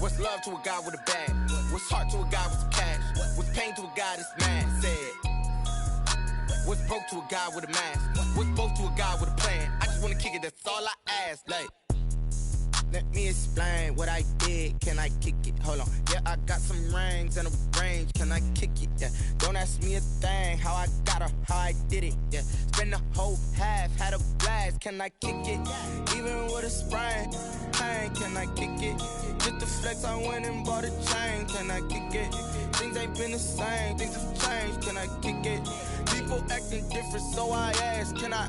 What's love to a guy with a bag? What's heart to a guy with some cash? What's pain to a guy that's mad? Said. What's broke to a guy with a mask? What's both to a guy with a plan? I just wanna kick it, that's all I ask. Like, let me explain what I did. Can I kick it? Hold on. Yeah, I got some rings and a range. Can I kick it? Yeah. Don't ask me a thing. How I got her, how I did it. Yeah. Spend the whole half, had a blast. Can I kick it? Even with a sprain. Pain, can I kick it? Just the flex, I went and bought a chain. Can I kick it? Things ain't been the same. Things have changed. Can I kick it? People acting different, so I ask, can I?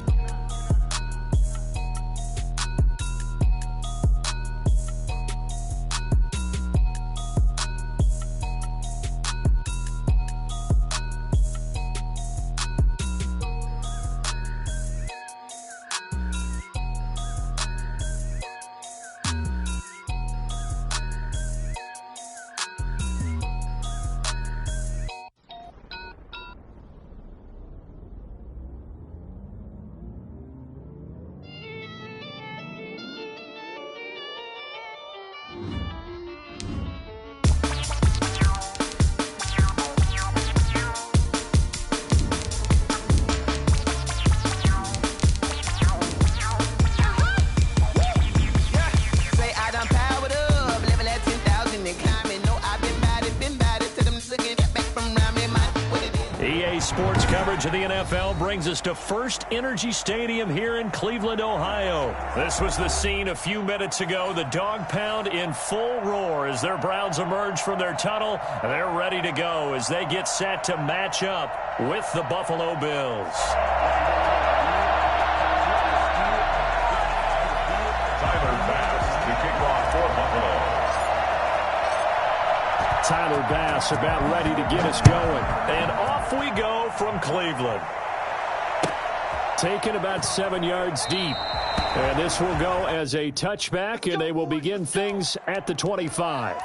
Sports coverage of the NFL brings us to First Energy Stadium here in Cleveland, Ohio. This was the scene a few minutes ago. The dog pound in full roar as their Browns emerge from their tunnel. They're ready to go as they get set to match up with the Buffalo Bills. Tyler Bass about ready to get us going. And off we go from Cleveland. Taken about 7 yards deep. And this will go as a touchback, and they will begin things at the 25.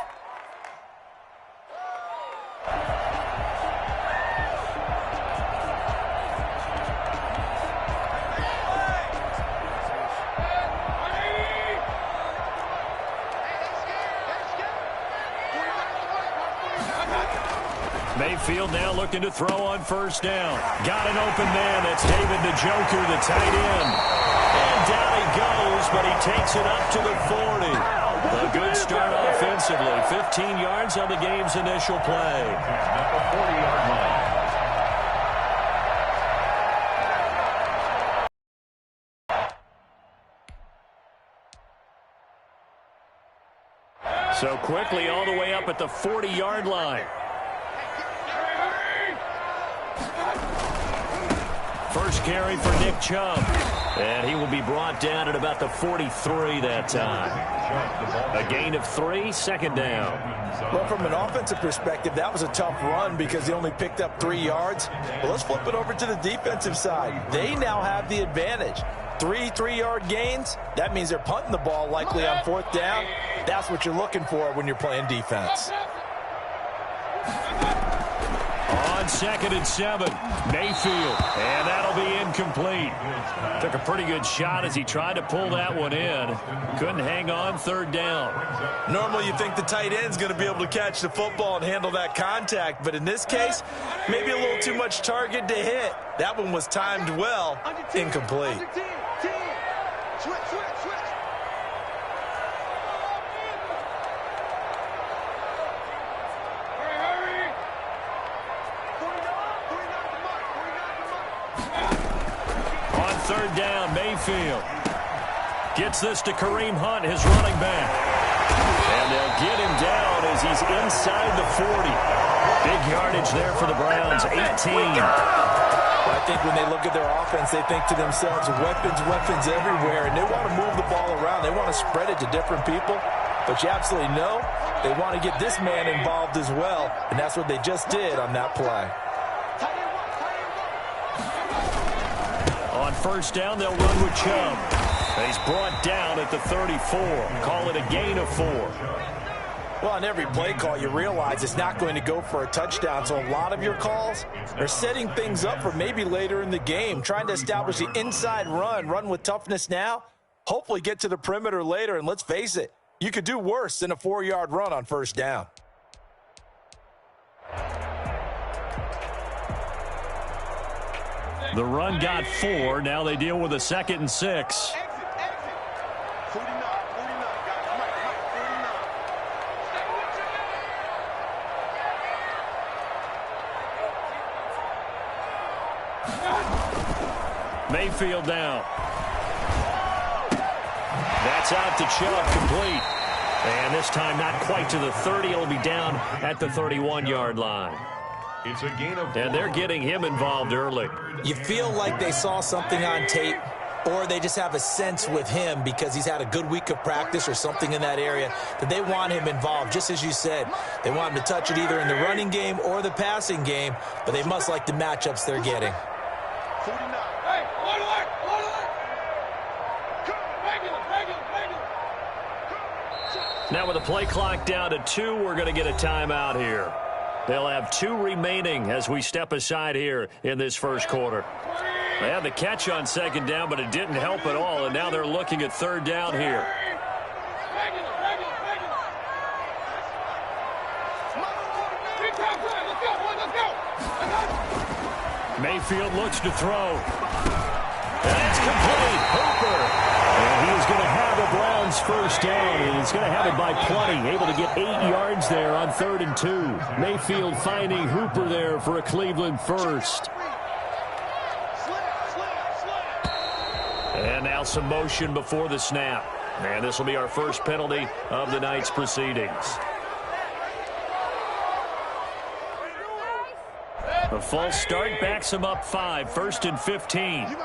Mayfield now looking to throw on first down. Got an open man. That's David Njoku, the tight end. And down he goes, but he takes it up to the 40. A good start offensively. 15 yards on the game's initial play. At the 40-yard line. So quickly all the way up at the 40-yard line. First carry for Nick Chubb. And he will be brought down at about the 43 that time. A gain of 3, second down. Well, from an offensive perspective, that was a tough run because he only picked up 3 yards. Well, let's flip it over to the defensive side. They now have the advantage. 3 3-yard gains. That means they're punting the ball likely on fourth down. That's what you're looking for when you're playing defense. On 2nd and 7, Mayfield, and that'll be incomplete. Took a pretty good shot as he tried to pull that one in. Couldn't hang on, third down. Normally you think the tight end's going to be able to catch the football and handle that contact, but in this case, maybe a little too much target to hit. That one was timed well, incomplete. Third down, Mayfield gets this to Kareem Hunt, his running back. And they'll get him down as he's inside the 40. Big yardage there for the Browns, 18. I think when they look at their offense, they think to themselves, weapons, weapons everywhere, and they want to move the ball around. They want to spread it to different people. But you absolutely know they want to get this man involved as well, and that's what they just did on that play. On first down, they'll run with Chubb. And he's brought down at the 34. Call it a gain of 4. Well, on every play call, you realize it's not going to go for a touchdown. So a lot of your calls are setting things up for maybe later in the game, trying to establish the inside run with toughness now, hopefully get to the perimeter later. And let's face it, You could do worse than a 4-yard run on first down. The run got 4. Now they deal with a 2nd and 6. Mayfield down. That's out to Chubb, complete. And this time not quite to the 30. It'll be down at the 31-yard line. It's a gain of 4. And they're getting him involved early. You feel like they saw something on tape, or they just have a sense with him because he's had a good week of practice or something in that area that they want him involved. Just as you said, they want him to touch it either in the running game or the passing game, but they must like the matchups they're getting. 49. Now with the play clock down to 2, we're going to get a timeout here. They'll have 2 remaining as we step aside here in this first quarter. They had the catch on 2nd down, but it didn't help at all, and now they're looking at 3rd down here. Mayfield looks to throw. And it's complete. Hooper. And he is going to have the Browns first down, and he's going to have it by plenty. Able to get 8 yards there on 3rd and 2. Mayfield finding Hooper there for a Cleveland first. And now some motion before the snap. And this will be our first penalty of the night's proceedings. A false start backs him up 5. 1st and 15.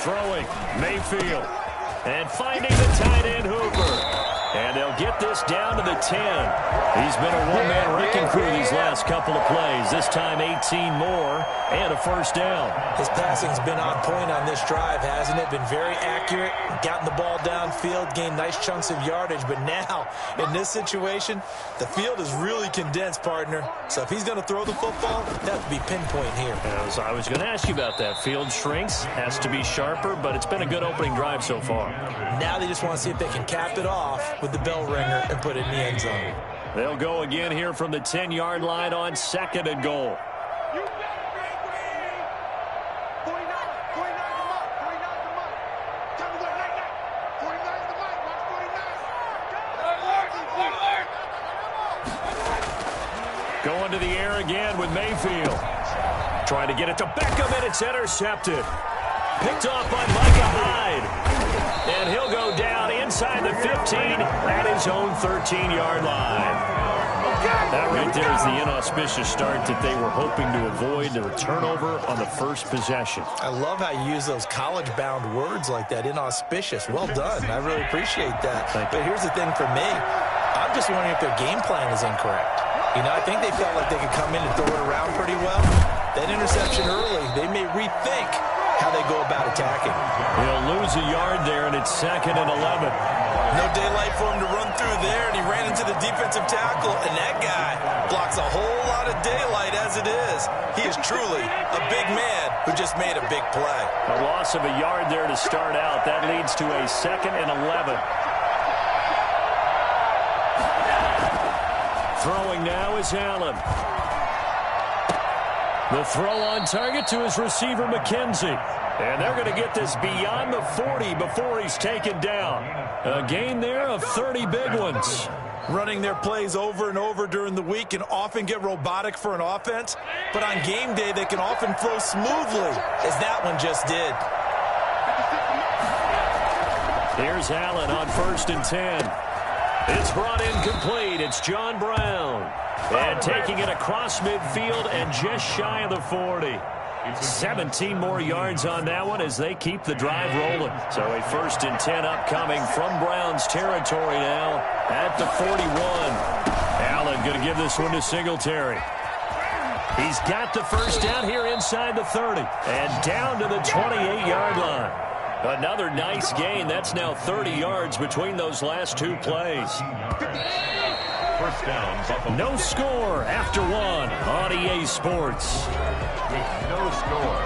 Throwing, Mayfield. And finding the tight end, Hooper. And they'll get this down to the 10. He's been a one-man wrecking crew these last couple of plays. This time 18 more and a first down. His passing's been on point on this drive, hasn't it? Been very accurate, gotten the ball downfield, gained nice chunks of yardage. But now, in this situation, the field is really condensed, partner. So if he's going to throw the football, that would be pinpoint here. I was going to ask you about that. Field shrinks, has to be sharper, but it's been a good opening drive so far. Now they just want to see if they can cap it off with the bell ringer and put it in the end zone. They'll go again here from the 10-yard line on 2nd and goal. Going to the air again with Mayfield. Trying to get it to Beckham, and it's intercepted. Picked off by Micah Hyde. And he'll go down inside the 15 at his own 13-yard line. That right there is the inauspicious start that they were hoping to avoid, the turnover on the first possession. I love how you use those college-bound words like that, inauspicious. Well done. I really appreciate that. But here's the thing for me. I'm just wondering if their game plan is incorrect. You know, I think they felt like they could come in and throw it around pretty well. That interception early, they may rethink how they go about attacking. He'll lose a yard there, and it's 2nd and 11. No daylight for him to run through there, and he ran into the defensive tackle, and that guy blocks a whole lot of daylight as it is. He is truly a big man who just made a big play. A loss of a yard there to start out. That leads to a 2nd and 11. Throwing now is Allen. The throw on target to his receiver, McKenzie. And they're going to get this beyond the 40 before he's taken down. A gain there of 30 big ones. Running their plays over and over during the week can often get robotic for an offense, but on game day they can often flow smoothly, as that one just did. Here's Allen on 1st and 10. It's brought in complete. It's John Brown. And taking it across midfield and just shy of the 40. 17 more yards on that one as they keep the drive rolling. So a 1st and 10 upcoming from Browns territory now at the 41. Allen going to give this one to Singletary. He's got the first down here inside the 30 and down to the 28-yard line. Another nice gain. That's now 30 yards between those last 2 plays. First down, Buffalo. No score after 1 on EA Sports. No score.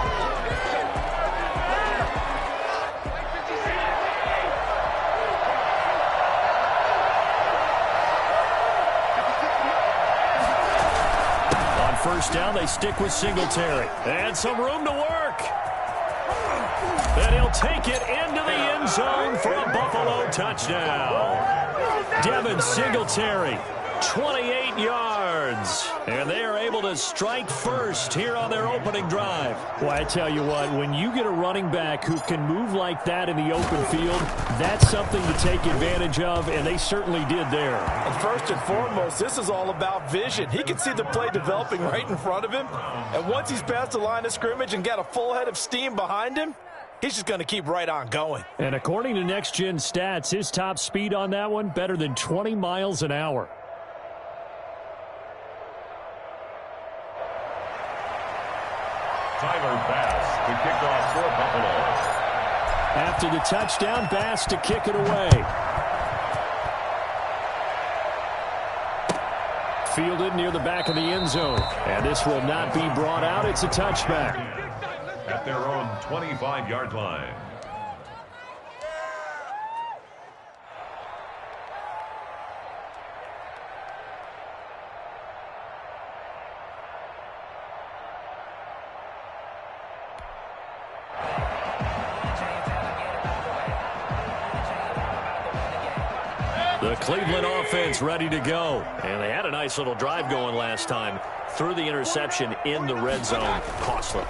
they stick with Singletary. And some room to work. And he'll take it into the end zone for a Buffalo touchdown. Devin Singletary, 28 yards. And they are able to strike first here on their opening drive. Well, I tell you what, when you get a running back who can move like that in the open field, that's something to take advantage of, and they certainly did there. And first and foremost, this is all about vision. He can see the play developing right in front of him. And once he's past the line of scrimmage and got a full head of steam behind him, he's just going to keep right on going. And according to Next Gen Stats, his top speed on that one, better than 20 miles an hour. Tyler Bass to kick off for Buffalo. After the touchdown, Bass to kick it away. Fielded near the back of the end zone. And this will not be brought out. It's a touchback. At their own 25-yard line. The Cleveland offense ready to go. And they had a nice little drive going last time. Threw the interception in the red zone. Costly.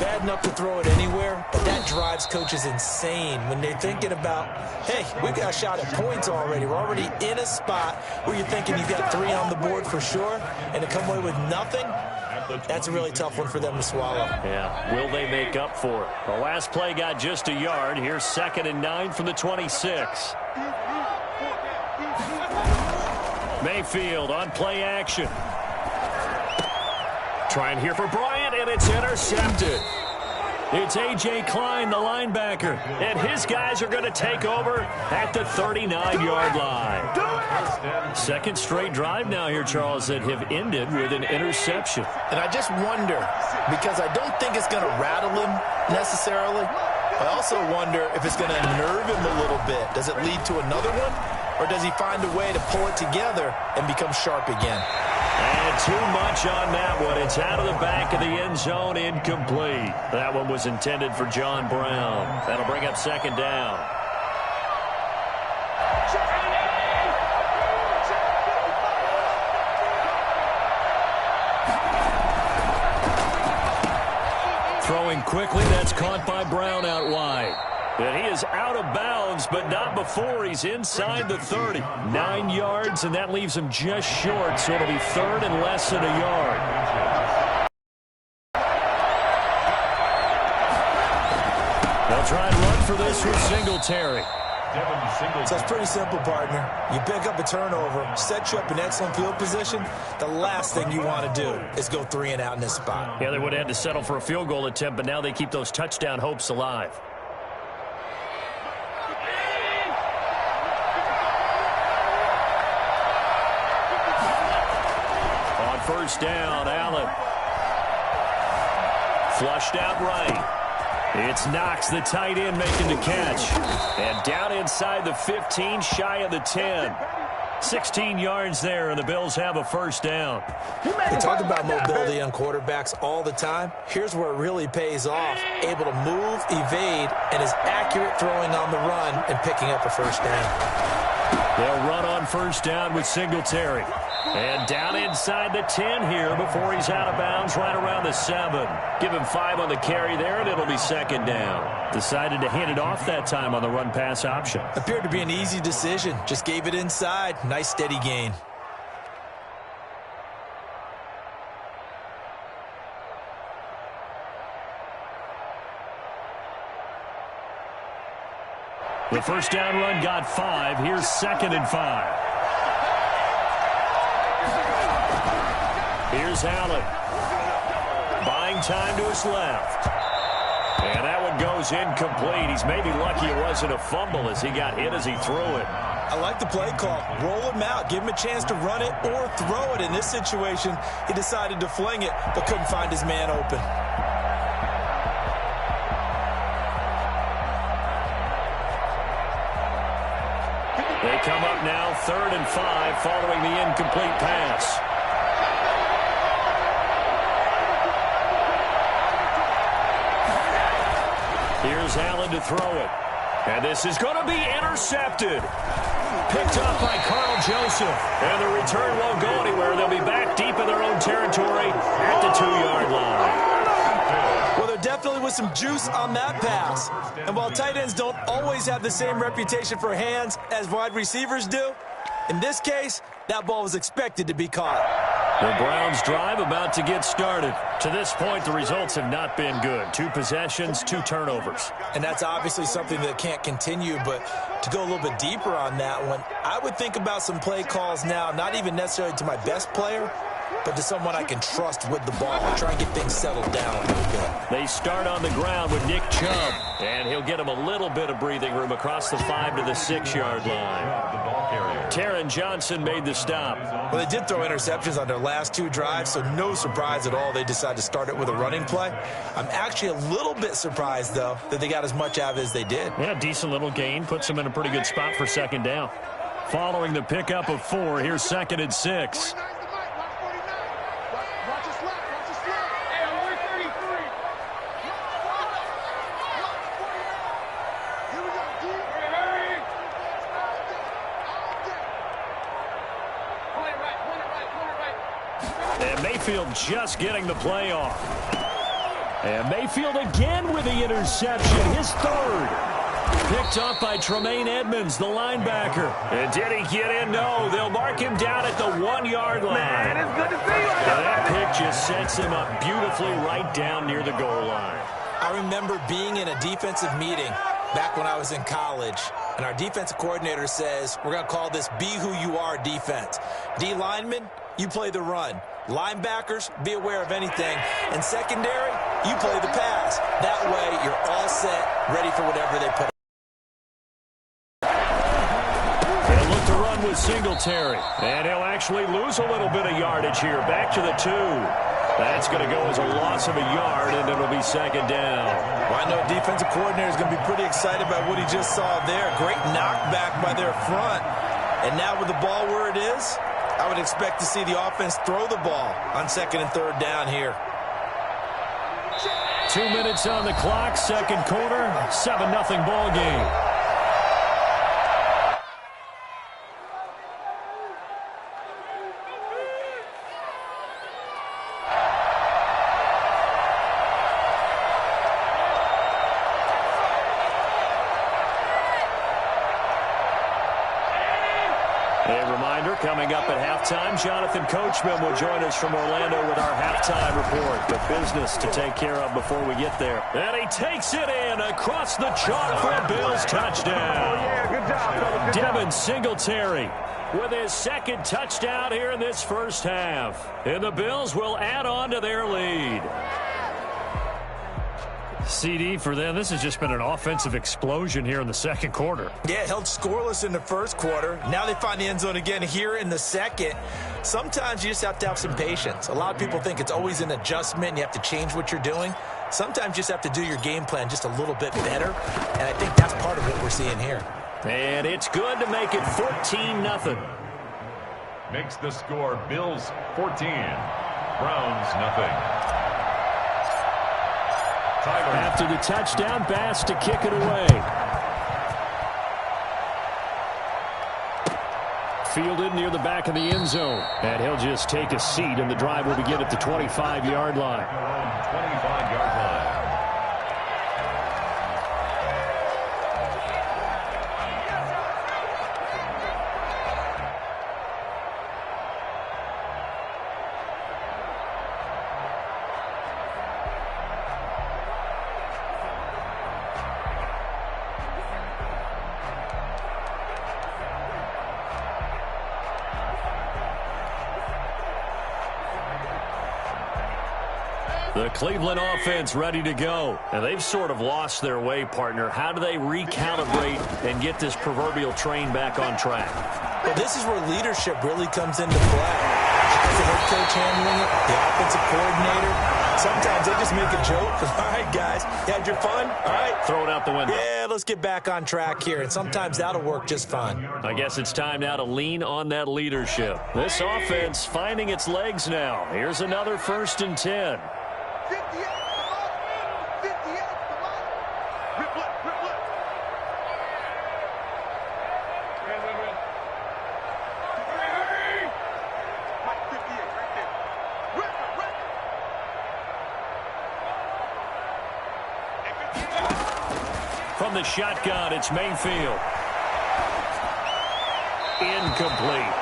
Bad enough to throw it anywhere, but that drives coaches insane when they're thinking about, hey, we got a shot at points already. We're already in a spot where you're thinking you've got 3 on the board for sure, and to come away with nothing, that's a really tough one for them to swallow. Yeah, will they make up for it? The last play got just a yard. Here's 2nd and 9 from the 26. Mayfield on play action. Trying here for Bryant, and it's intercepted. It's A.J. Klein, the linebacker, and his guys are going to take over at the 39-yard line. Second straight drive now here, Charles, that have ended with an interception. And I just wonder, because I don't think it's going to rattle him necessarily, I also wonder if it's going to nerve him a little bit. Does it lead to another one, or does he find a way to pull it together and become sharp again? And too much on that one. It's out of the back of the end zone, incomplete. That one was intended for John Brown. That'll bring up 2nd down. Throwing quickly, that's caught by Brown out wide. And he is out of bounds, but not before he's inside the 30. 9 yards, and that leaves him just short, so it'll be 3rd and less than a yard. They'll try and run for this with Singletary. So it's pretty simple, partner. You pick up a turnover, set you up in excellent field position. The last thing you want to do is go 3 and out in this spot. Yeah, they would have had to settle for a field goal attempt, but now they keep those touchdown hopes alive. First down, Allen. Flushed out right. It's Knox, the tight end, making the catch. And down inside the 15, shy of the 10. 16 yards there, and the Bills have a first down. We talk about mobility on quarterbacks all the time. Here's where it really pays off. Able to move, evade, and is accurate throwing on the run and picking up a first down. They'll run on first down with Singletary. And down inside the 10 here before he's out of bounds right around the 7. Give him 5 on the carry there, and it'll be 2nd down. Decided to hand it off that time on the run-pass option. Appeared to be an easy decision. Just gave it inside. Nice steady gain. The first down run got 5. Here's 2nd and 5. Here's Allen. Buying time to his left. And that one goes incomplete. He's maybe lucky it wasn't a fumble as he got hit as he threw it. I like the play call. Roll him out. Give him a chance to run it or throw it. In this situation, he decided to fling it, but couldn't find his man open. They come up now 3rd and 5 following the incomplete pass. Here's Allen to throw it. And this is going to be intercepted. Picked up by Carl Joseph. And the return won't go anywhere. They'll be back deep in their own territory at the 2-yard line. Well, there definitely was some juice on that pass. And while tight ends don't always have the same reputation for hands as wide receivers do, in this case, that ball was expected to be caught. The Browns' drive about to get started. To this point, the results have not been good. 2 possessions, 2 turnovers. And that's obviously something that can't continue, but to go a little bit deeper on that one, I would think about some play calls now, not even necessarily to my best player, but to someone I can trust with the ball and try and get things settled down a little bit. They start on the ground with Nick Chubb, and he'll get him a little bit of breathing room across the 5 to the 6-yard line. Taron Johnson made the stop. Well, they did throw interceptions on their last 2 drives, so no surprise at all they decided to start it with a running play. I'm actually a little bit surprised, though, that they got as much out of it as they did. Yeah, decent little gain. Puts them in a pretty good spot for second down. Following the pickup of 4, here's 2nd and 6. And Mayfield just getting the play off. And Mayfield again with the interception, his 3rd. Picked up by Tremaine Edmonds, the linebacker. And did he get in? No, they'll mark him down at the 1-yard line. Man, it's good to see you. And that pick just sets him up beautifully right down near the goal line. I remember being in a defensive meeting back when I was in college, and our defensive coordinator says, we're going to call this Be Who You Are defense. D linemen, you play the run. Linebackers, be aware of anything. And secondary, you play the pass. That way, you're all set, ready for whatever they put. They'll look to run with Singletary. And he'll actually lose a little bit of yardage here. Back to the 2. That's going to go as a loss of a yard, and it'll be 2nd down. Well, I know defensive coordinator is going to be pretty excited about what he just saw there. Great knockback by their front. And now with the ball where it is, I would expect to see the offense throw the ball on 2nd and 3rd down here. 2 minutes on the clock, 2nd quarter, 7-0 ball game. A reminder, coming up at halftime, Jonathan Coachman will join us from Orlando with our halftime report. But business to take care of before we get there. And he takes it in across the chalk for a Bills touchdown. Oh, yeah, good job, fellas. Good Devin job. Singletary with his 2nd touchdown here in this first half. And the Bills will add on to their lead. CD for them, this has just been an offensive explosion here in the 2nd quarter. Yeah, held scoreless in the 1st quarter. Now they find the end zone again here in the 2nd. Sometimes you just have to have some patience. A lot of people think it's always an adjustment and you have to change what you're doing. Sometimes you just have to do your game plan just a little bit better, and I think that's part of what we're seeing here. And it's good to make it 14-0. Makes the score Bills 14, Browns nothing. After the touchdown, Bass to kick it away. Fielded near the back of the end zone. And he'll just take a seat, and the drive will begin at the 25-yard line. 25-yard line. The Cleveland offense ready to go. And they've sort of lost their way, partner. How do they recalibrate and get this proverbial train back on track? Well, this is where leadership really comes into play. How's the head coach handling it? The offensive coordinator? Sometimes they just make a joke. All right, guys, you had your fun? All right. Throw it out the window. Yeah, let's get back on track here. And sometimes that'll work just fine. I guess it's time now to lean on that leadership. This offense finding its legs now. Here's another 1st and 10. From the shotgun, it's Mayfield. Incomplete.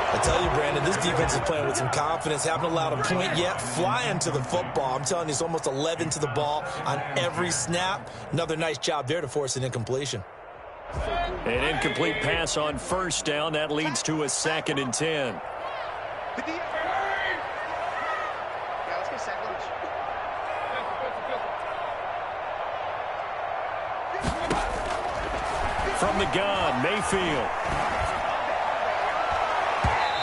I tell you, Brandon, this defense is playing with some confidence. Haven't allowed a point yet. Flying to the football. I'm telling you, it's almost 11 to the ball on every snap. Another nice job there to force an incompletion. An incomplete pass on first down. That leads to a 2nd and 10. From the gun, Mayfield.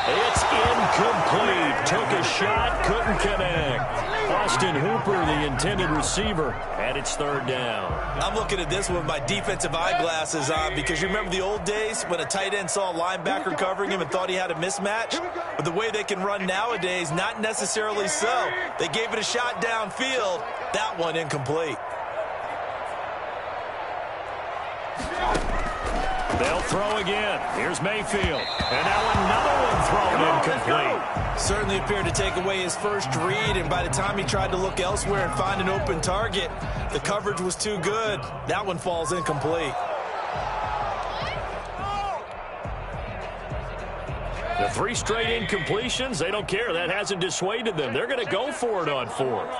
It's incomplete. Took a shot, couldn't connect. Austin Hooper, the intended receiver, and it's 3rd down. I'm looking at this with my defensive eyeglasses on because you remember the old days when a tight end saw a linebacker covering him and thought he had a mismatch? But the way they can run nowadays, not necessarily so. They gave it a shot downfield. That one incomplete. They'll throw again. Here's Mayfield. And now another one thrown incomplete. Certainly appeared to take away his first read, and by the time he tried to look elsewhere and find an open target, the coverage was too good. That one falls incomplete. The 3 straight incompletions, they don't care. That hasn't dissuaded them. They're going to go for it on 4th.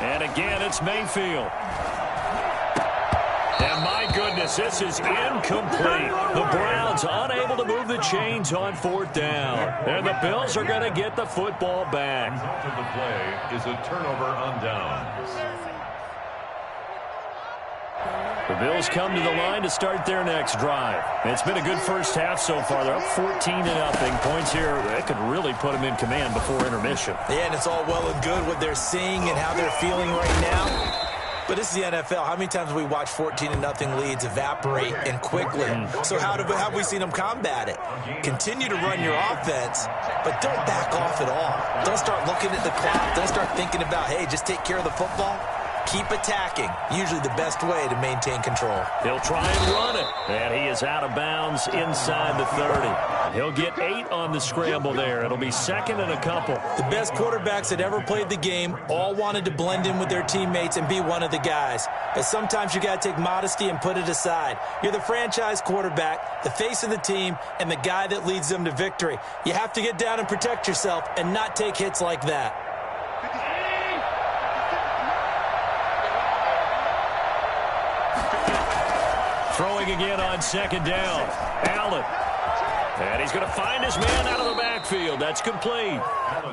And again, it's Mayfield. And my goodness, this is incomplete. The Browns unable to move the chains on 4th down. And the Bills are going to get the football back. Result of the play is a turnover on downs. The Bills come to the line to start their next drive. It's been a good first half so far. They're up 14-0. Points here, that could really put them in command before intermission. Yeah, and it's all well and good what they're seeing and how they're feeling right now. But this is the NFL. How many times have we watched 14-0 leads evaporate and quickly? So how have we seen them combat it? Continue to run your offense, but don't back off at all. Don't start looking at the clock. Don't start thinking about, hey, just take care of the football. Keep attacking. Usually the best way to maintain control. He'll try and run it. And he is out of bounds inside the 30. He'll get 8 on the scramble there. It'll be 2nd and a couple. The best quarterbacks that ever played the game all wanted to blend in with their teammates and be one of the guys. But sometimes you got to take modesty and put it aside. You're the franchise quarterback, the face of the team, and the guy that leads them to victory. You have to get down and protect yourself and not take hits like that. Throwing again on 2nd down. Allen. And he's going to find his man out of the backfield. That's complete.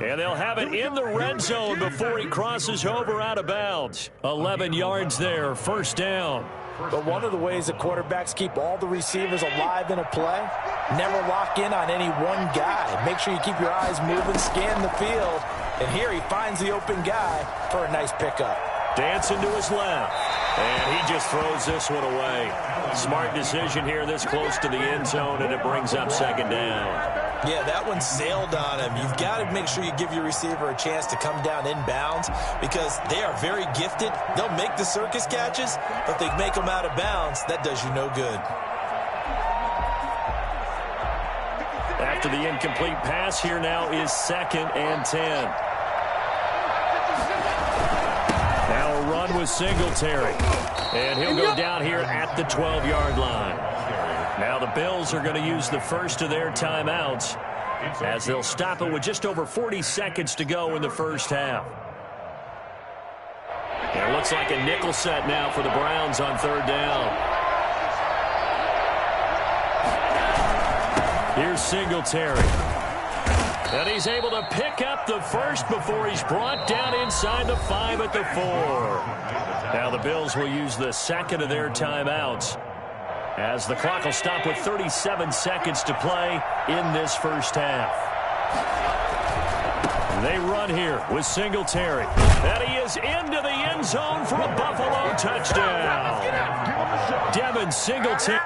And they'll have it in the red zone before he crosses over out of bounds. 11 yards there, 1st down. But one of the ways that quarterbacks keep all the receivers alive in a play, never lock in on any one guy. Make sure you keep your eyes moving, scan the field. And here he finds the open guy for a nice pickup. Dancing to his left. And he just throws this one away. Smart decision here this close to the end zone, and it brings up 2nd down. Yeah, that one sailed on him. You've got to make sure you give your receiver a chance to come down inbounds because they are very gifted. They'll make the circus catches, but if they make them out of bounds, that does you no good. After the incomplete pass, here now is 2nd and 10. Now a run with Singletary. And he'll go down here at the 12-yard line. Now the Bills are going to use the first of their timeouts as they'll stop it with just over 40 seconds to go in the first half. And it looks like a nickel set now for the Browns on 3rd down. Here's Singletary. And he's able to pick up the first before he's brought down inside the 5 at the 4. Now the Bills will use the 2nd of their timeouts as the clock will stop with 37 seconds to play in this first half. They run here with Singletary. And he is into the end zone for a Buffalo touchdown. Devin Singletary.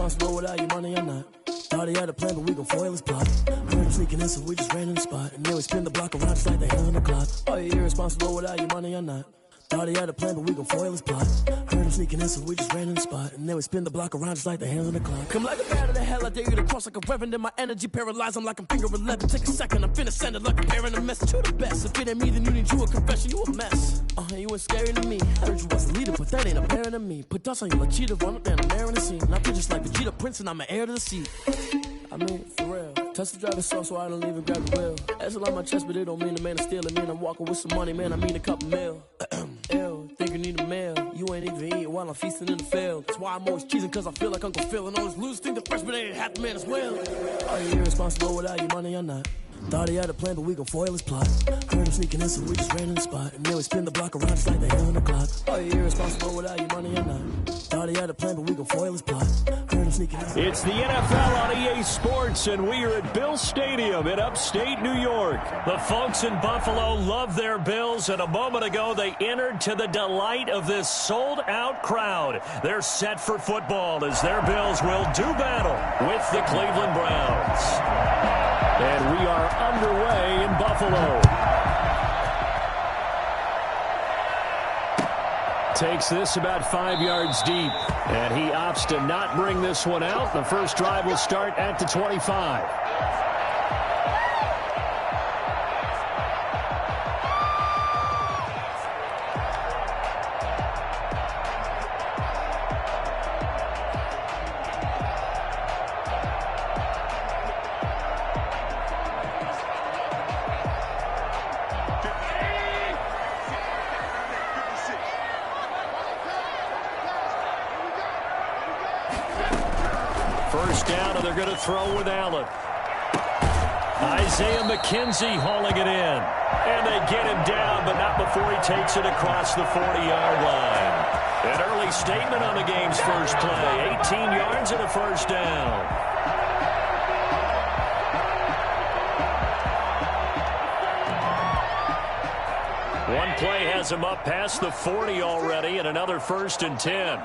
irresponsible without your money or not. Thought he had a plan, but we gon' foil his plot. Heard him sneaking in, so we just ran in the spot. And then we spin the block around just like the hell in the clock. Are you irresponsible without your money or not? Thought he had a plan, but we gon' foil his plot. Heard him sneaking in, so we just ran in the spot. And then we spin the block around just like the hands on the clock. Come like a bat of the hell, I dare you to cross like a reverend. In my energy paralyzed, I'm like I'm finger 11. Take a second, I'm finna send it like I'm bearing a message to the best. If it ain't me, then you need you a confession, you a mess. You ain't scary to me. Heard you was a leader, but that ain't apparent to me. Put dust on you like cheetah, run up there and I'm airing the scene. And I feel just like Vegeta Prince and I'm an heir to the seat. I mean, for real. Touch the driver's sauce so I don't even grab the wheel. That's on my chest, but it don't mean the man is stealing. Man, I'm walking with some money, man, I mean a couple mil. Ew, think you need a meal. You ain't even eating while I'm feasting in the field. That's why I'm always cheesing, cause I feel like Uncle Phil. And all those losers think the freshman ain't half the man as well. Are you irresponsible without your money or not? Thought he had a plan, but we gon' foil his plot. Heard him sneaking in, so we just ran in the spot. And then we spin the block around just like the hell in the clock. Are you irresponsible without your money or not? Thought he had a plan, but we gon' foil his plot. Heard him sneaking in. It's the NFL on EA Sports, and we are at Bill Stadium in upstate New York. The folks in Buffalo love their Bills, and a moment ago they entered to the delight of this sold-out crowd. They're set for football as their Bills will do battle with the Cleveland Browns. And we are underway in Buffalo. Takes this about 5 yards deep. And he opts to not bring this one out. The first drive will start at the 25. First down, and they're going to throw with Allen. Isaiah McKenzie hauling it in. And they get him down, but not before he takes it across the 40-yard line. An early statement on the game's first play. 18 yards and a first down. One play has him up past the 40 already, and another 1st and 10.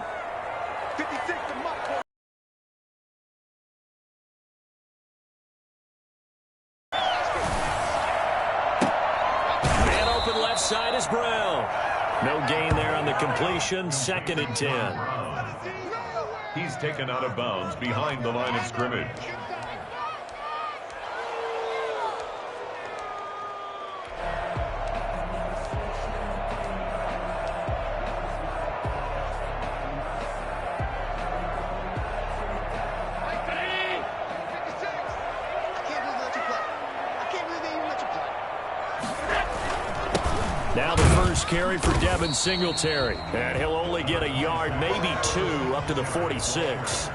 Side is Brown. No gain there on the completion. 2nd and 10. He's taken out of bounds behind the line of scrimmage. Now the first carry for Devin Singletary. And he'll only get a yard, maybe 2, up to the 46.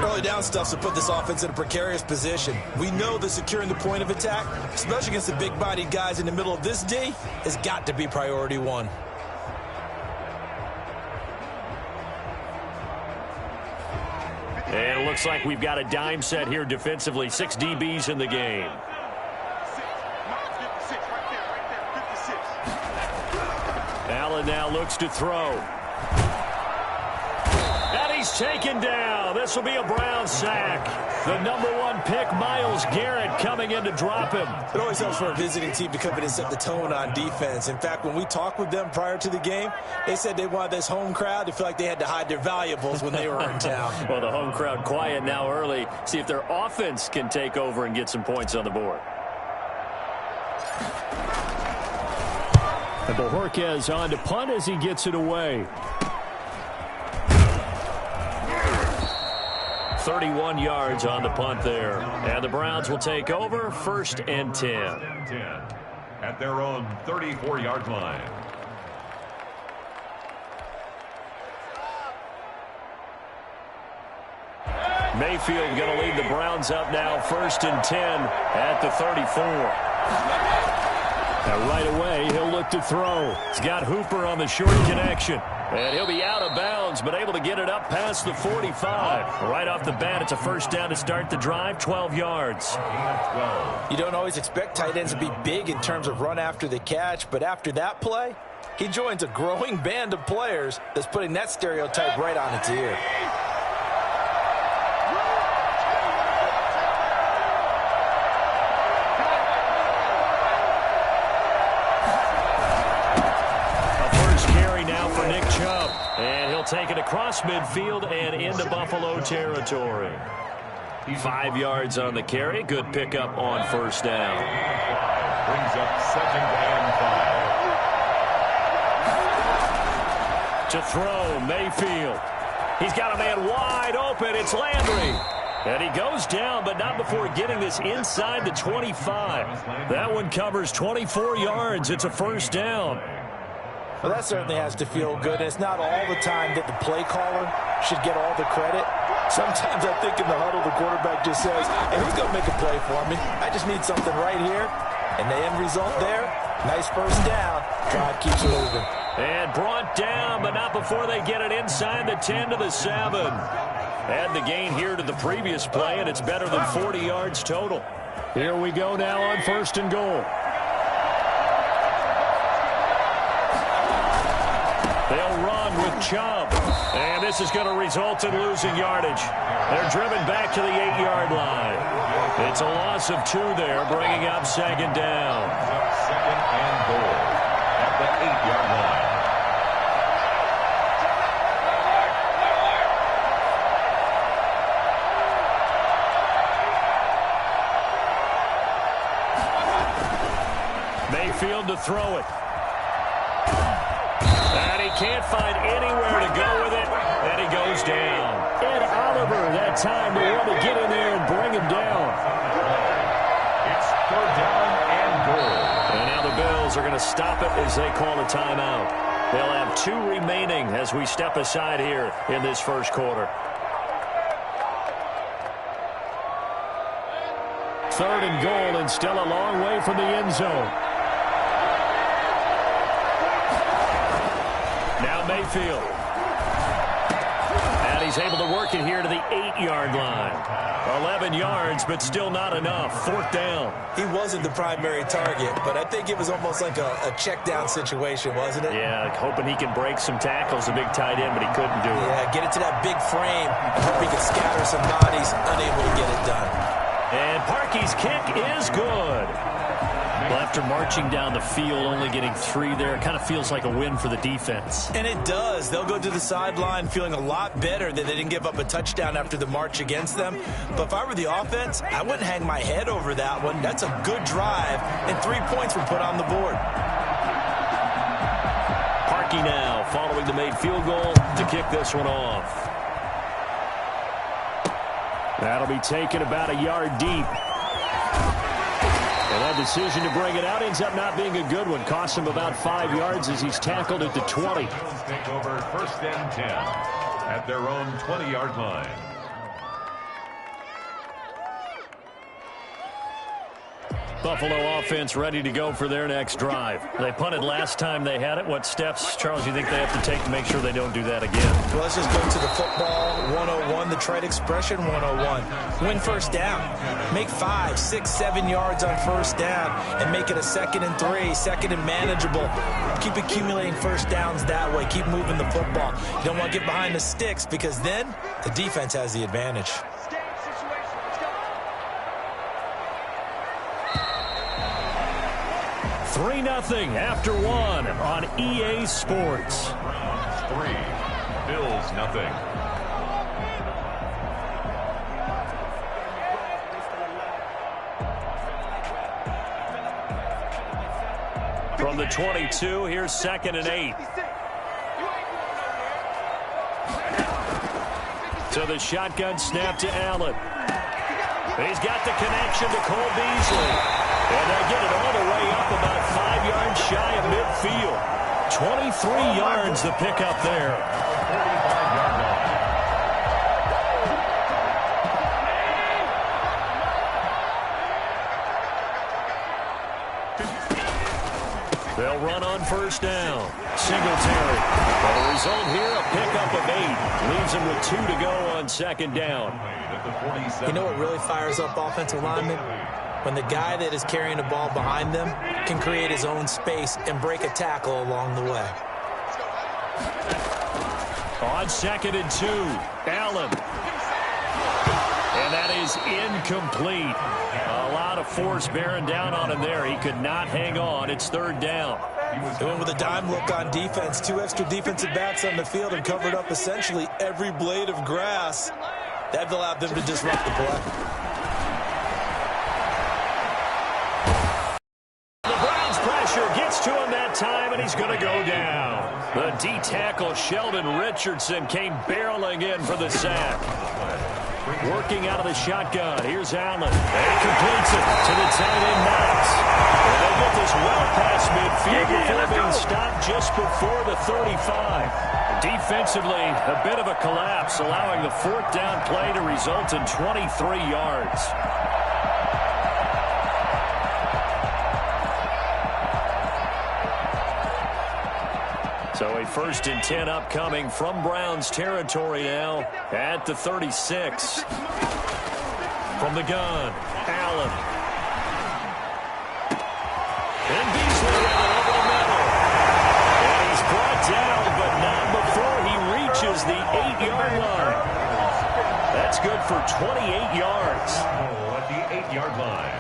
Early down stuff's to put this offense in a precarious position. We know that securing the point of attack, especially against the big-bodied guys in the middle of this D, has got to be priority one. And it looks like we've got a dime set here defensively. 6 DBs in the game. Allen now looks to throw. And he's taken down. This will be a Brown sack. The #1 pick, Myles Garrett, coming in to drop him. It always helps for a visiting team to come in and set the tone on defense. In fact, when we talked with them prior to the game, they said they wanted this home crowd to feel like they had to hide their valuables when they were in town. Well, the home crowd quiet now early. See if their offense can take over and get some points on the board. And Bojorquez on to punt as he gets it away. 31 yards on the punt there. And the Browns will take over, 1st and 10. At their own 34-yard line. Mayfield going to lead the Browns up now, 1st and 10 at the 34. Now right away, he'll look to throw. He's got Hooper on the short connection. And he'll be out of bounds, but able to get it up past the 45. Right off the bat, it's a first down to start the drive, 12 yards. You don't always expect tight ends to be big in terms of run after the catch, but after that play, he joins a growing band of players that's putting that stereotype right on its ear. take it across midfield and into Buffalo territory. 5 yards on the carry. Good pickup on first down. Brings up 2nd and 5. To throw, Mayfield. He's got a man wide open. It's Landry. And he goes down, but not before getting this inside the 25. That one covers 24 yards. It's a first down. Well, that certainly has to feel good. And it's not all the time that the play caller should get all the credit. Sometimes I think in the huddle, the quarterback just says, hey, who's going to make a play for me? I just need something right here. And the end result there, nice first down. Drive keeps moving. And brought down, but not before they get it inside the 10 to the 7. Add the gain here to the previous play, and it's better than 40 yards total. Here we go now on 1st and goal. They'll run with Chubb. And this is going to result in losing yardage. They're driven back to the 8-yard line. It's a loss of 2 there, bringing up 2nd down. 2nd and goal at the 8-yard line. Mayfield to throw it. And he can't find anywhere to go with it. And he goes down. Ed Oliver that time to want to get in there and bring him down. It's 3rd down and goal. And now the Bills are going to stop it as they call a timeout. They'll have 2 remaining as we step aside here in this first quarter. 3rd and goal and still a long way from the end zone. Now Mayfield. And he's able to work it here to the 8-yard line. 11 yards, but still not enough. 4th down. He wasn't the primary target, but I think it was almost like a check down situation, wasn't it? Yeah, hoping he can break some tackles, a big tight end, but he couldn't do it. Yeah, get it to that big frame and hope he can scatter some bodies, unable to get it done. And Parkey's kick is good. Well, after marching down the field, only getting 3 there, it kind of feels like a win for the defense. And it does. They'll go to the sideline feeling a lot better that they didn't give up a touchdown after the march against them. But if I were the offense, I wouldn't hang my head over that one. That's a good drive, and 3 points were put on the board. Parkey now following the made field goal to kick this one off. That'll be taken about a yard deep. And that decision to bring it out ends up not being a good one. Costs him about 5 yards as he's tackled at the 20. Take over 1st and 10 at their own 20-yard line. Buffalo offense ready to go for their next drive. They punted last time they had it. What steps, Charles, you think they have to take to make sure they don't do that again? Well, let's just go to the football 101, the trade expression 101. Win first down. Make 5, 6, 7 yards on first down and make it a 2nd and 3, 2nd and manageable. Keep accumulating first downs that way. Keep moving the football. You don't want to get behind the sticks because then the defense has the advantage. 3-0 after 1 on EA Sports. 3, Bills nothing. From the 22, here's 2nd and 8. To the shotgun snap to Allen. He's got the connection to Cole Beasley. And they get it all the way up about 5 yards shy of midfield. 23 yards the pickup there. 45-yard line. They'll run on first down. Singletary. But the result here, a pickup of 8. Leaves him with 2 to go on 2nd down. You know what really fires up offensive linemen? When the guy that is carrying the ball behind them can create his own space and break a tackle along the way. On 2nd and 2, Allen. And that is incomplete. A lot of force bearing down on him there. He could not hang on. It's 3rd down. They went with a dime look on defense. 2 extra defensive backs on the field and covered up essentially every blade of grass. That allowed them to disrupt the play. The Browns pressure gets to him that time, and he's going to go down. The D-tackle Sheldon Richardson came barreling in for the sack. Working out of the shotgun. Here's Allen. And he completes it to the tight end Knox. And they'll get this well past midfield before being stopped just before the 35. Defensively, a bit of a collapse, allowing the 4th down play to result in 23 yards. So a 1st and 10 upcoming from Browns territory now at the 36. From the gun, Allen. And Beasley ran it over the middle. And he's brought down, but not before he reaches the 8-yard line. That's good for 28 yards. At the 8-yard line.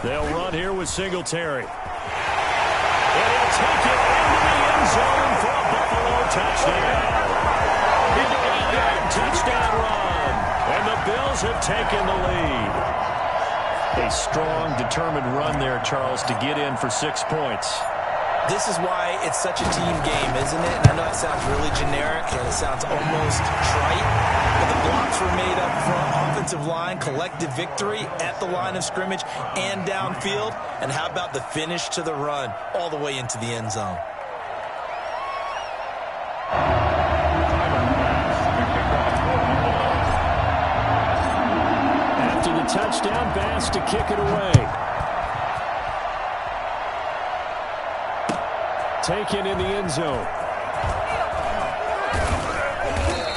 They'll run here with Singletary. And he'll take it into the end zone for a Buffalo touchdown. An 8-yard touchdown run. And the Bills have taken the lead. A strong, determined run there, Charles, to get in for 6 points. This is why it's such a team game, isn't it? And I know it sounds really generic and it sounds almost trite, but the blocks were made up front, offensive line, collective victory at the line of scrimmage and downfield. And how about the finish to the run all the way into the end zone? After the touchdown, Bass to kick it away. Taken in the end zone.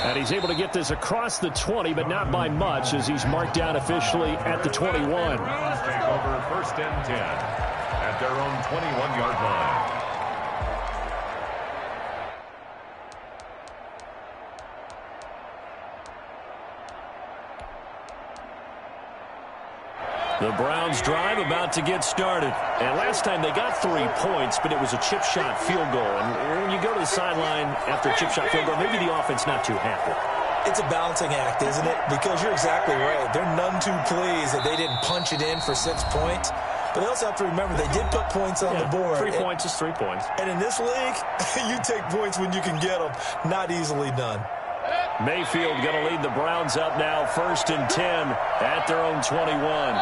And he's able to get this across the 20, but not by much, as he's marked down officially at the 21. Take over 1st and 10 at their own 21-yard line. The Browns drive about to get started. And last time they got 3 points, but it was a chip shot field goal. And when you go to the sideline after a chip shot field goal, maybe the offense not too happy. It's a balancing act, isn't it? Because you're exactly right. They're none too pleased that they didn't punch it in for 6 points. But they also have to remember they did put points on the board. 3 points is 3 points. And in this league, you take points when you can get them. Not easily done. Mayfield going to lead the Browns up now, 1st and 10 at their own 21.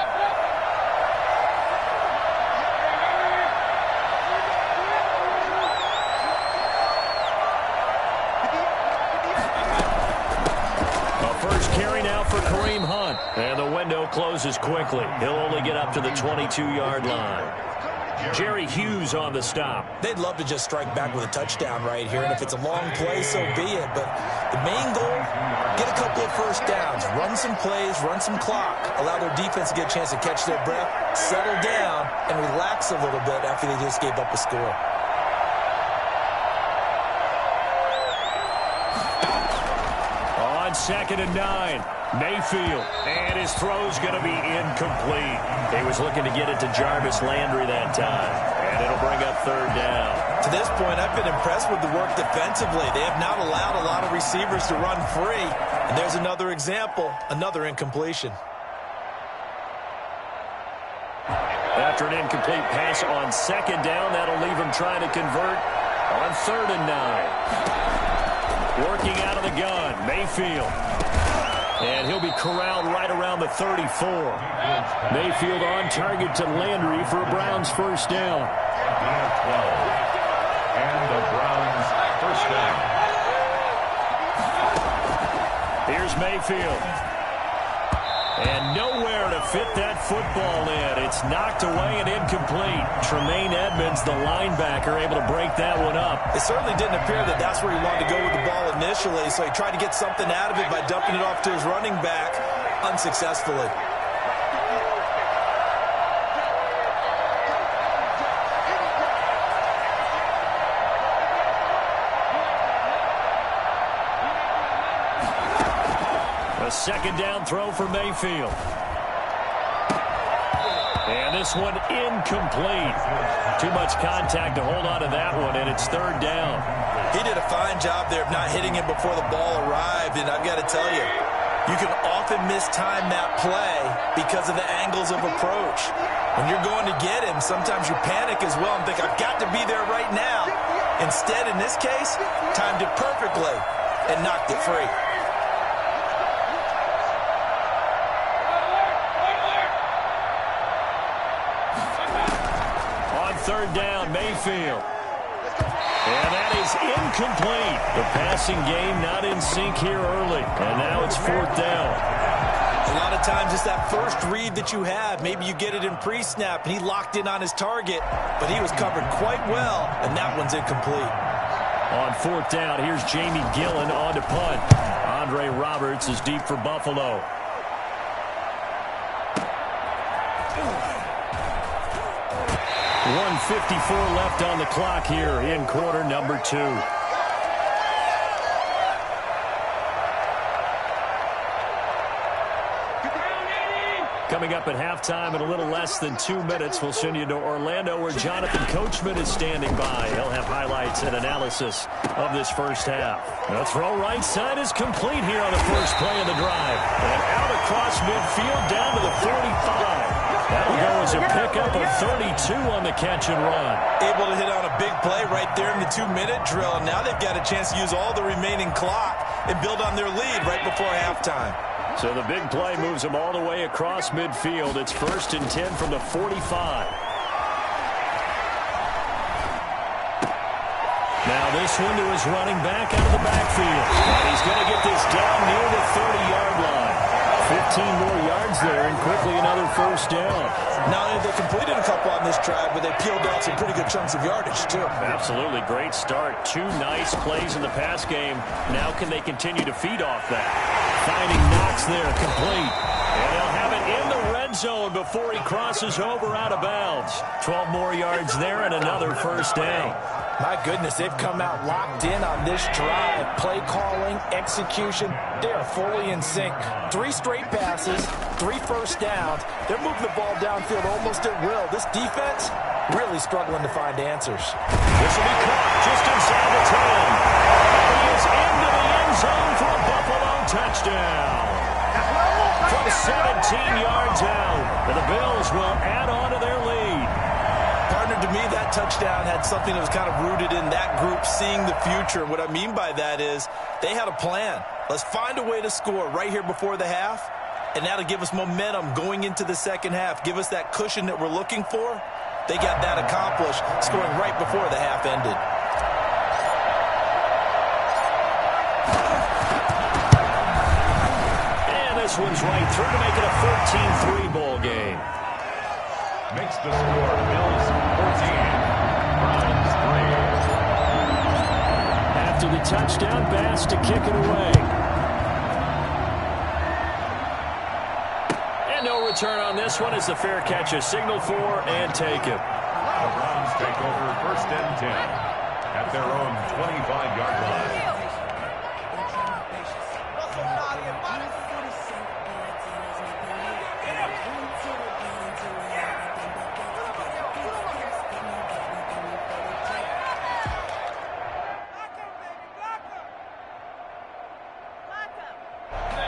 Kareem Hunt. And the window closes quickly. He'll only get up to the 22-yard line. Jerry Hughes on the stop. They'd love to just strike back with a touchdown right here, and if it's a long play, so be it. But the main goal, get a couple of 1st downs, run some plays, run some clock, allow their defense to get a chance to catch their breath, settle down, and relax a little bit after they just gave up a score. On 2nd and 9. Mayfield, and his throw's going to be incomplete. He was looking to get it to Jarvis Landry that time, and it'll bring up 3rd down. To this point, I've been impressed with the work defensively. They have not allowed a lot of receivers to run free, and there's another example, another incompletion. After an incomplete pass on 2nd down, that'll leave him trying to convert on 3rd and 9. Working out of the gun, Mayfield. And he'll be corralled right around the 34. Mayfield on target to Landry for a Browns 1st down. 12. And the Browns 1st down. Here's Mayfield. And nowhere to fit that football in. It's knocked away and incomplete. Tremaine Edmonds, the linebacker, able to break that one up. It certainly didn't appear that that's where he wanted to go with the ball initially, so he tried to get something out of it by dumping it off to his running back unsuccessfully. second down throw for Mayfield. And this one incomplete. Too much contact to hold on to that one, and it's third down. He did a fine job there of not hitting him before the ball arrived, and I've got to tell you, you can often mistime that play because of the angles of approach. When you're going to get him, sometimes you panic as well and think, I've got to be there right now. Instead, in this case, timed it perfectly and knocked it free. On third down, Mayfield. And that is incomplete. The passing game not in sync here early. And now it's fourth down. A lot of times it's that first read that you have. Maybe you get it in pre-snap, and he locked in on his target, but he was covered quite well, and that one's incomplete. On fourth down, here's Jamie Gillen on to punt. Andre Roberts is deep for Buffalo. .154 left on the clock here in quarter number 2. Coming up at halftime in a little less than 2 minutes, we'll send you to Orlando where Jonathan Coachman is standing by. He'll have highlights and analysis of this first half. The throw right side is complete here on the first play of the drive. And out across midfield down to the 45. That'll go as a pickup of 32 on the catch and run. Able to hit on a big play right there in the 2-minute drill. Now they've got a chance to use all the remaining clock and build on their lead right before halftime. So the big play moves them all the way across midfield. It's 1st and 10 from the 45. Now this one to his running back out of the backfield. And he's going to get this down near the 30-yard line. 15 more yards there and quickly another first down. Not only they completed a couple on this drive, but they peeled off some pretty good chunks of yardage, too. Absolutely great start. 2 nice plays in the pass game. Now can they continue to feed off that? Finding Knox there, complete. And they'll have it in the red zone before he crosses over out of bounds. 12 more yards there and another first down. My goodness, they've come out locked in on this drive. Play calling, execution, they are fully in sync. 3 straight passes, 3 first downs. They're moving the ball downfield almost at will. This defense really struggling to find answers. This will be caught just inside the 10. And he is into the end zone for a Buffalo touchdown. From 17 yards out, and the Bills will add on to their lead. Partner, to me, that touchdown had something that was kind of rooted in that group seeing the future. What I mean by that is they had a plan. Let's find a way to score right here before the half, and that'll give us momentum going into the second half, give us that cushion that we're looking for. They got that accomplished, scoring right before the half ended. And this one's right through to make it a 14-3 ball game. Makes the score Bills 14, Browns 3. After the touchdown, Bass to kick it away. And no return on this one as the fair catch is signaled for and taken. The Browns take over 1st and 10 at their own 25-yard line.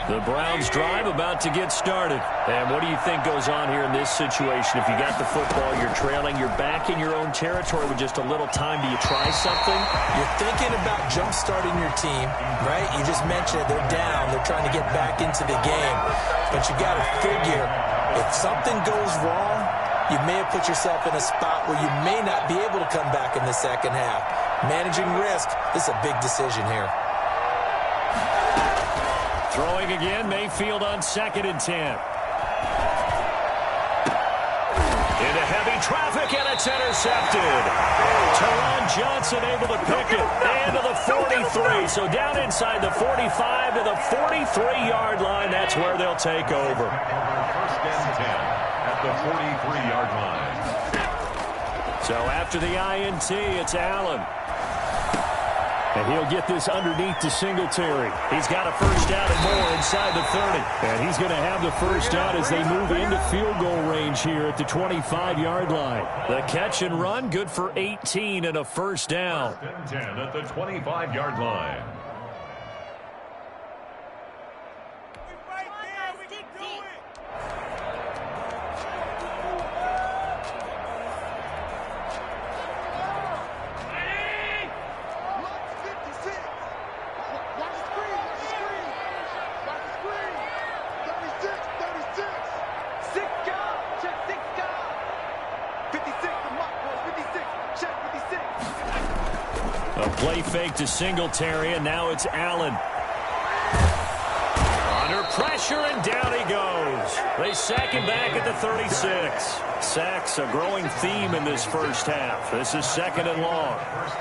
The Browns drive about to get started. And what do you think goes on here in this situation? If you got the football, you're trailing, you're back in your own territory with just a little time. Do you try something? You're thinking about jump-starting your team, right? You just mentioned it. They're down. They're trying to get back into the game. But you got to figure, if something goes wrong, you may have put yourself in a spot where you may not be able to come back in the second half. Managing risk, this is a big decision here. Throwing again, Mayfield on 2nd and 10. Into heavy traffic, and it's intercepted. Teron Johnson able to pick it. And to the 43. So down inside the 45 to the 43-yard line. That's where they'll take over. 1st and 10 at the 43-yard line. So after the INT, it's Allen. And he'll get this underneath to Singletary. He's got a first down and more inside the 30. And he's going to have the first down as they move into field goal range here at the 25-yard line. The catch and run, good for 18 and a first down. 10 at the 25-yard line. A play fake to Singletary, and now it's Allen. Under pressure, and down he goes. They sack him back at the 36. Sacks a growing theme in this first half. This is second and long.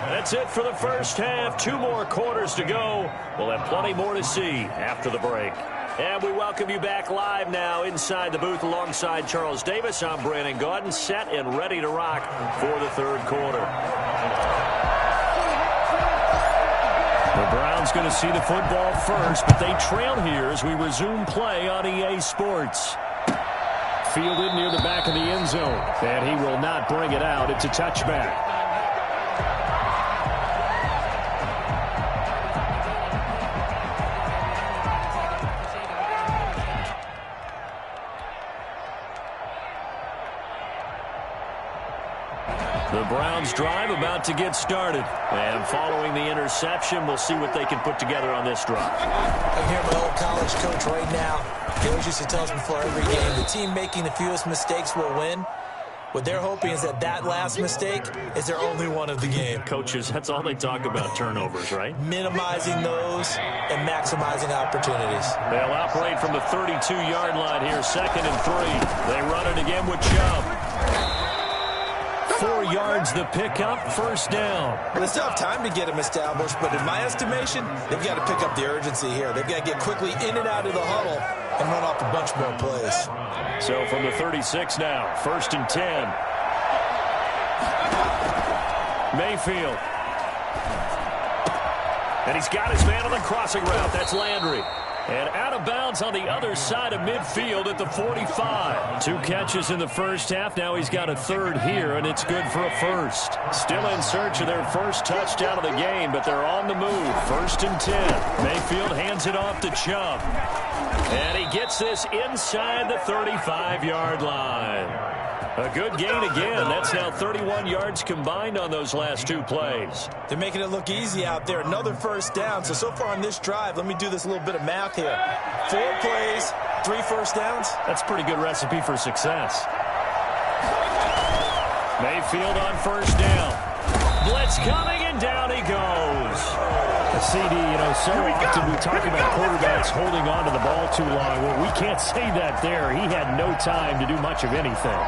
That's it for the first half. 2 more quarters to go. We'll have plenty more to see after the break. And we welcome you back live now inside the booth alongside Charles Davis. I'm Brandon Gaudin, set and ready to rock for the third quarter. The Browns going to see the football first, but they trail here as we resume play on EA Sports. Fielded near the back of the end zone, and he will not bring it out. It's a touchback. The Browns drive about to get started. And following the interception, we'll see what they can put together on this drive. I hear my old college coach right now. He always used to tell us before every game, the team making the fewest mistakes will win. What they're hoping is that that last mistake is their only one of the game. Coaches, that's all they talk about, turnovers, right? Minimizing those and maximizing opportunities. They'll operate from the 32-yard line here, 2nd and 3. They run it again with Chubb. 4 yards the pickup, first down. Well, they still have time to get him established, but in my estimation, they've got to pick up the urgency here. They've got to get quickly in and out of the huddle and run off a bunch more plays. So from the 36 now, 1st and 10. Mayfield. And he's got his man on the crossing route. That's Landry. And out of bounds on the other side of midfield at the 45. 2 catches in the first half. Now he's got a third here, and it's good for a first. Still in search of their first touchdown of the game, but they're on the move. 1st and 10. Mayfield hands it off to Chubb. And he gets this inside the 35-yard line. A good gain again. That's now 31 yards combined on those last 2 plays. They're making it look easy out there. Another first down. So far on this drive, let me do this little bit of math here. 4 plays, 3 first downs. That's a pretty good recipe for success. Mayfield on first down. Blitz coming, and down he goes. A CD, so often we talk about quarterbacks holding on to the ball too long. Well, we can't say that there. He had no time to do much of anything.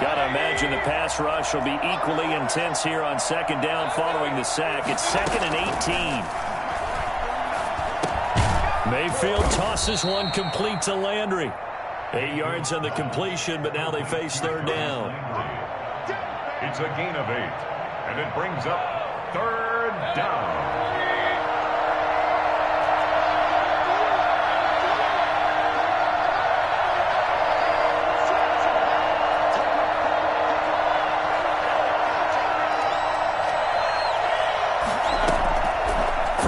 Got to imagine the pass rush will be equally intense here on 2nd down following the sack. It's 2nd and 18. Mayfield tosses one complete to Landry. 8 yards on the completion, but now they face 3rd down. It's a gain of 8, and it brings up 3rd down.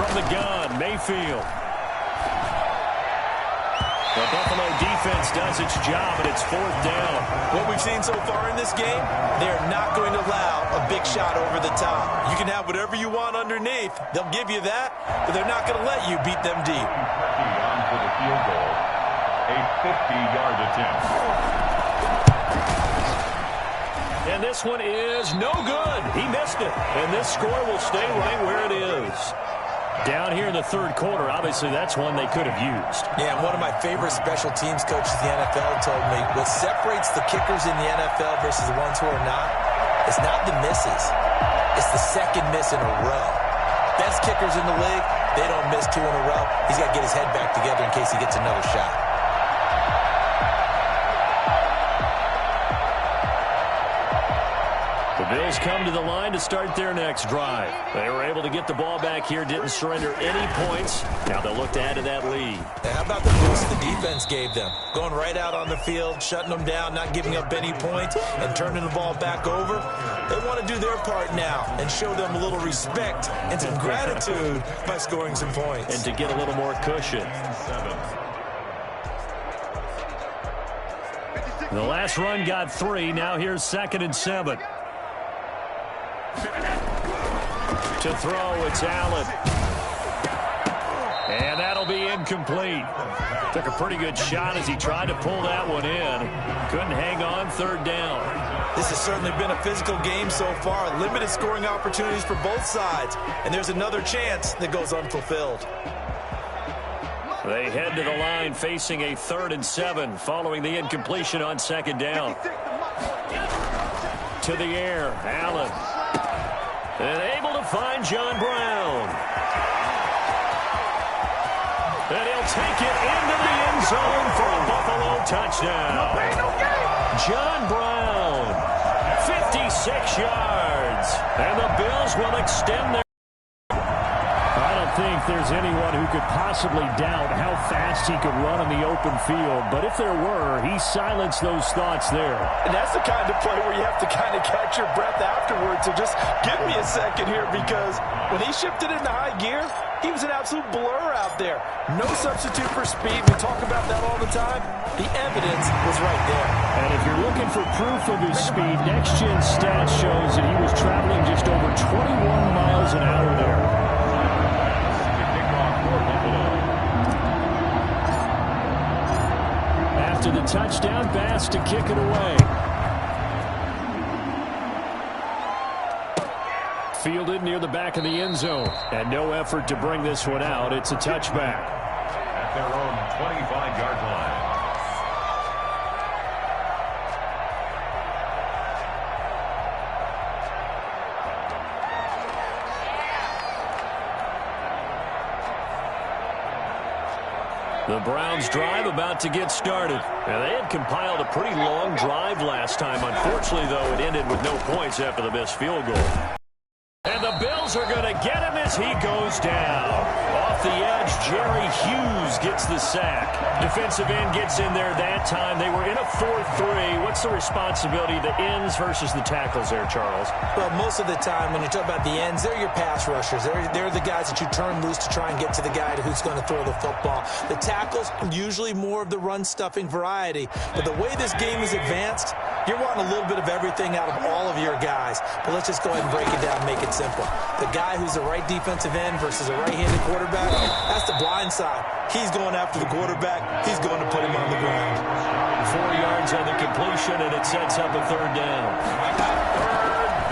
The gun, Mayfield. The Buffalo defense does its job, and it's 4th down. What we've seen so far in this game, they're not going to allow a big shot over the top. You can have whatever you want underneath. They'll give you that, but they're not going to let you beat them deep. On for the field goal. A 50-yard attempt. And this one is no good. He missed it. And this score will stay right where it is. Down here in the 3rd quarter, obviously that's one they could have used. Yeah, and one of my favorite special teams coaches in the NFL told me what separates the kickers in the NFL versus the ones who are not, it's not the misses. It's the 2nd miss in a row. Best kickers in the league, they don't miss 2 in a row. He's got to get his head back together in case he gets another shot. The Bills come to the line to start their next drive. They were able to get the ball back here, didn't surrender any points. Now they'll look to add to that lead. And how about the boost the defense gave them? Going right out on the field, shutting them down, not giving up any points, and turning the ball back over. They want to do their part now and show them a little respect and some gratitude by scoring some points. And to get a little more cushion. The last run got 3. Now here's 2nd and 7. To throw, it's Allen. And that'll be incomplete. Took a pretty good shot as he tried to pull that one in. Couldn't hang on, 3rd down. This has certainly been a physical game so far. Limited scoring opportunities for both sides. And there's another chance that goes unfulfilled. They head to the line facing a 3rd and 7 following the incompletion on 2nd down. To the air, Allen. And able to find John Brown. And he'll take it into the end zone for a Buffalo touchdown. John Brown, 56 yards. And the Bills will extend their... I don't think there's anyone who could possibly doubt how fast he could run in the open field. But if there were, he silenced those thoughts there. And that's the kind of play where you have to kind of catch your breath afterwards. So just give me a second here, because when he shifted into high gear, he was an absolute blur out there. No substitute for speed. We talk about that all the time. The evidence was right there. And if you're looking for proof of his speed, Next Gen Stats shows that he was traveling just over 21 miles an hour there. After the touchdown, Bass to kick it away. Fielded near the back of the end zone. And no effort to bring this one out. It's a touchback. At their own 25-yard line. The Browns drive about to get started. Now, they had compiled a pretty long drive last time. Unfortunately, though, it ended with no points after the missed field goal. And the Bills are going to get him as he goes down. Off the edge, Jerry Hughes gets the sack. Defensive end gets in there that time. They were in a 4-3. What's the responsibility, the ends versus the tackles there, Charles? Well, most of the time when you talk about the ends, they're your pass rushers. They're the guys that you turn loose to try and get to the guy who's going to throw the football. The tackles, usually more of the run-stuffing variety. But the way this game is advanced, you're wanting a little bit of everything out of all of your guys. But let's just go ahead and break it down and make it simple. The guy who's the right defensive end versus a right-handed quarterback, that's the blind side. He's going after the quarterback. He's going to put him on the ground. 4 yards on the completion, and it sets up a 3rd down.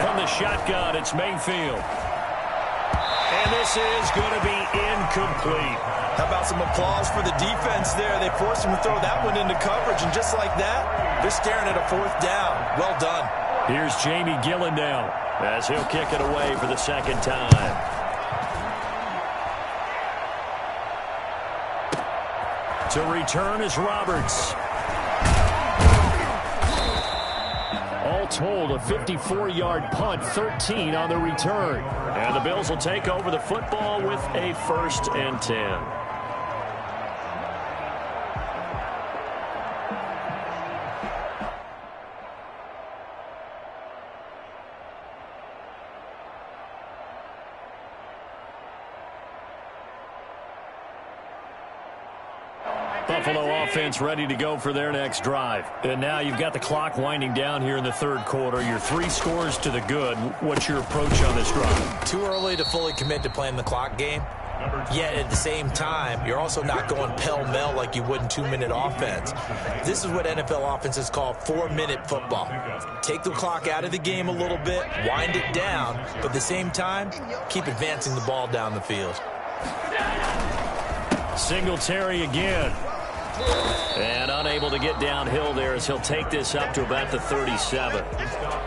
From the shotgun, it's Mayfield. And this is going to be incomplete. How about some applause for the defense there? They forced him to throw that one into coverage, and just like that, they're staring at a 4th down. Well done. Here's Jamie Gillen now as he'll kick it away for the 2nd time. To return is Roberts. All told, a 54-yard punt, 13 on the return. And the Bills will take over the football with a 1st and 10. Buffalo offense ready to go for their next drive. And now you've got the clock winding down here in the 3rd quarter. You're 3 scores to the good. What's your approach on this drive? Too early to fully commit to playing the clock game. Yet at the same time, you're also not going pell-mell like you would in 2-minute offense. This is what NFL offenses call 4-minute football. Take the clock out of the game a little bit, wind it down, but at the same time, keep advancing the ball down the field. Singletary again. And unable to get downhill there as he'll take this up to about the 37.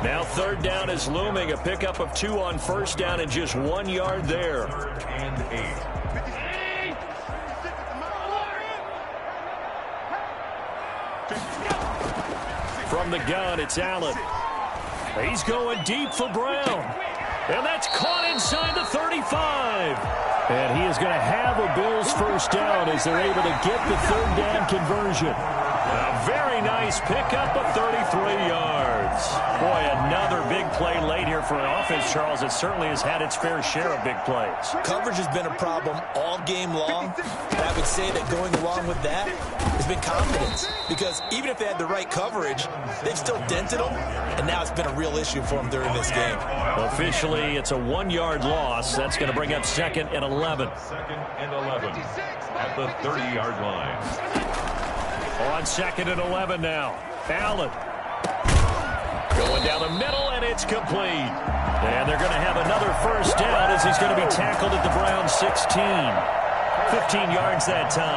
Now 3rd down is looming. A pickup of 2 on 1st down and just 1 yard there. 3rd and 8. From the gun, it's Allen. He's going deep for Brown. And that's caught inside the 35. And he is going to have a Bills first down as they're able to get the third down conversion. A very nice pickup of 33 yards. Boy, another big play late here for an offense, Charles. It certainly has had its fair share of big plays. Coverage has been a problem all game long. And I would say that going along with that has been confidence. Because even if they had the right coverage, they've still dented them. And now it's been a real issue for them during this game. Officially, it's a 1-yard loss. That's going to bring up 2nd and 11. 2nd and 11 at the 30-yard line. On 2nd and 11 now. Allen. Going down the middle, and it's complete. And they're going to have another first down as he's going to be tackled at the Browns 16. 15 yards that time.